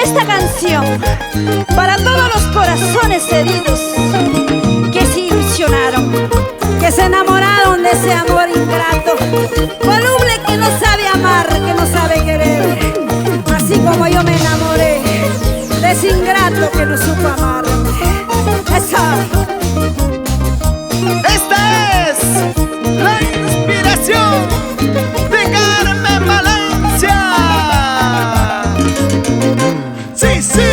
Esta canción para todos los corazones heridos que se ilusionaron, que se enamoraron de ese amor ingrato, voluble que no sabe amar, que no sabe querer, así como yo me enamoré de ese ingrato que no supo amarme. Esa. Esta es la inspiración de Carmen Valencia. Sí, sí.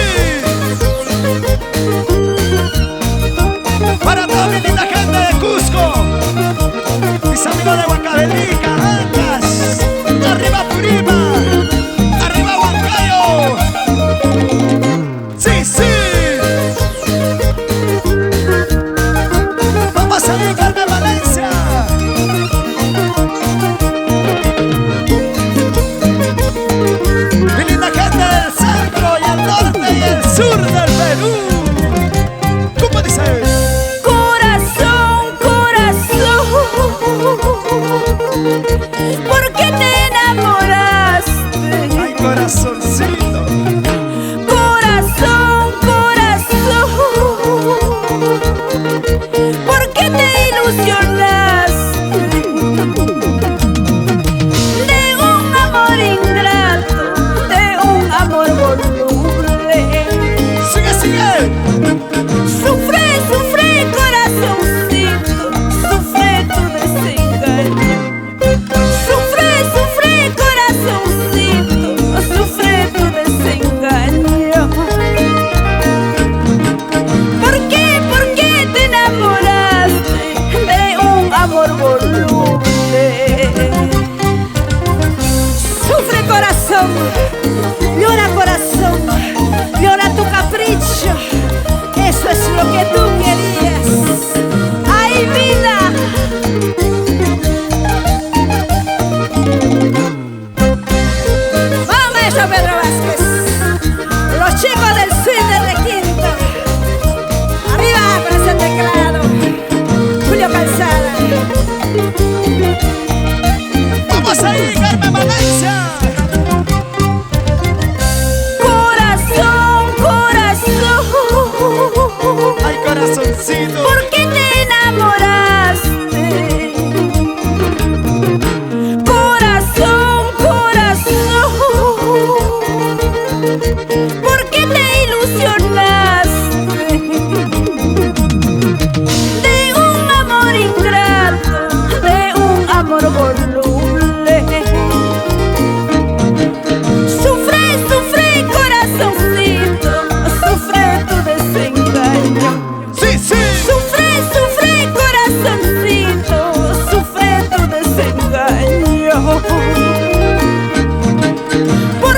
Para toda mi linda gente de Cusco, mis amigos de Huancavelica, Ancash, arriba Purima, arriba Huancayo. Sí, sí. Vamos a ir, Carmen Valencia. Mi linda gente del centro y el norte y el sur del Perú. ¿Cómo dice? Corazón, corazón, ¿por qué te enamoraste? Ay, corazoncito. Corazón, corazón, ¿por qué te ilusionaste de un amor ingrato, de un amor voluble? Sigue, sigue. Sufre, sufre, corazoncito, sufre tu desengaño. Sufre, sufre, corazoncito, sufre tu desengaño. ¿Por qué te enamoraste de un amor voluble? Sufre, corazón, llora, corazón, llora tu capricho. Eso es lo que tú querías. ¡Ay, vida! ¡Vamos, maestro Pedro Vázquez! Los chicos del swing de Requinto. Arriba con ese teclado. Julio Calzada. Vamos a ir, Carmen Valencia. Corazón, corazón, Ay, corazoncito. ¿por qué te enamoraste? Corazón, corazón, ¿por qué te ilusionaste de un amor ingrato, de un amor voluble? Sufre, sufre, corazoncito, sufre tu desengaño. Sí, sí. Sufre, sufre, corazoncito, sufre tu desengaño. ¿Por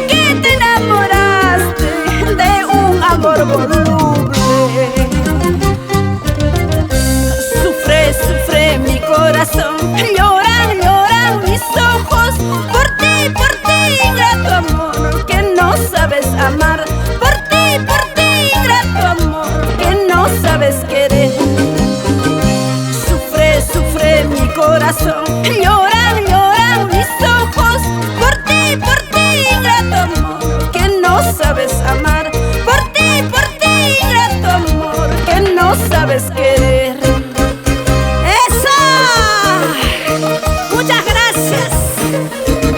qué te enamoraste de un amor voluble? Sufre, sufre mi corazón, lloran, lloran mis ojos por ti, ingrato amor, que no sabes amar. Por ti, ingrato amor, que no sabes querer. Sufre, sufre mi corazón, lloran, lloran mis ojos por ti, ingrato amor, que no sabes amar. Por ti, ingrato amor, que no sabes querer. ¡Eso! Muchas gracias.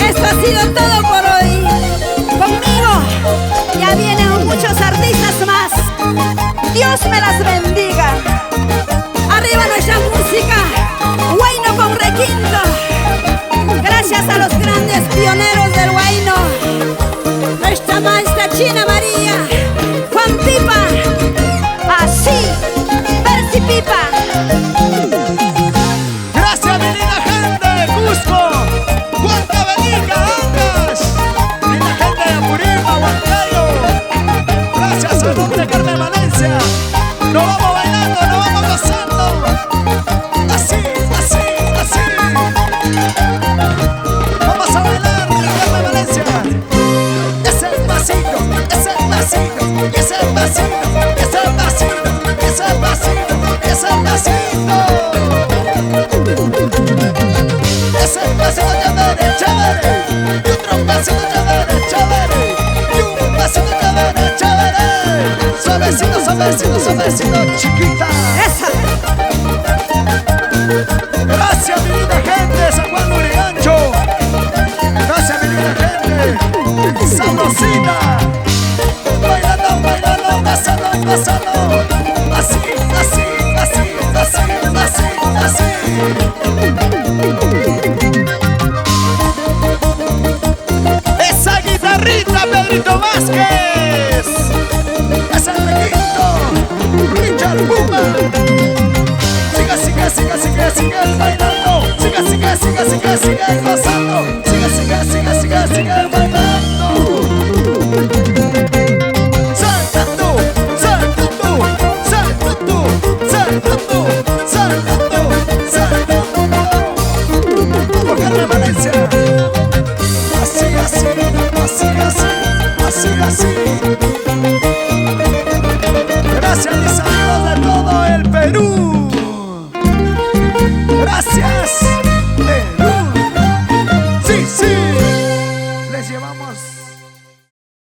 Esto ha sido todo por hoy. Conmigo ya vienen muchos artistas más. Dios me las bendiga. Arriba nuestra música. Huayno con Requinto. Gracias a los grandes pioneros del Huayno. Nuestra maestra China María, Juan Pipa. Así, Percy Pipa. Gracias, mi linda gente de Cusco, Huancavelica, Ancash, linda gente de Purima, Huancayo. Gracias al nombre de Carmen Valencia. Nos vamos bailando, nos vamos gozando. Así, así, así. Vamos a bailar, Carmen Valencia. Ese pasito, ese pasito, ese pasito, ese pasito, ese pasito, ese pasito. Ese pasito chévere, chévere. Y otro pasito chévere, chévere. Y un pasito Suavecito, suavecito, suavecito, chiquita. Esa. Gracias, mi linda gente de San Juan de Urigancho. Gracias, mi linda gente. Sabrosita. Bailando, bailando, gozando, gozando. Así, así, así, así, así, así. Esa guitarrita, Pedrito Vázquez. Ese requinto, Richard Puma. Siga, siga, siga, siga, siga bailando. Siga, siga, siga, siga, siga gozando. Siga, siga, siga, siga, siga bailando. Saltando, saltando, saltando, saltando, saltando, saltando. Vamos, Carmen Valencia. Así, así, así, así, así, así. Gracias, mis amigos de todo el Perú.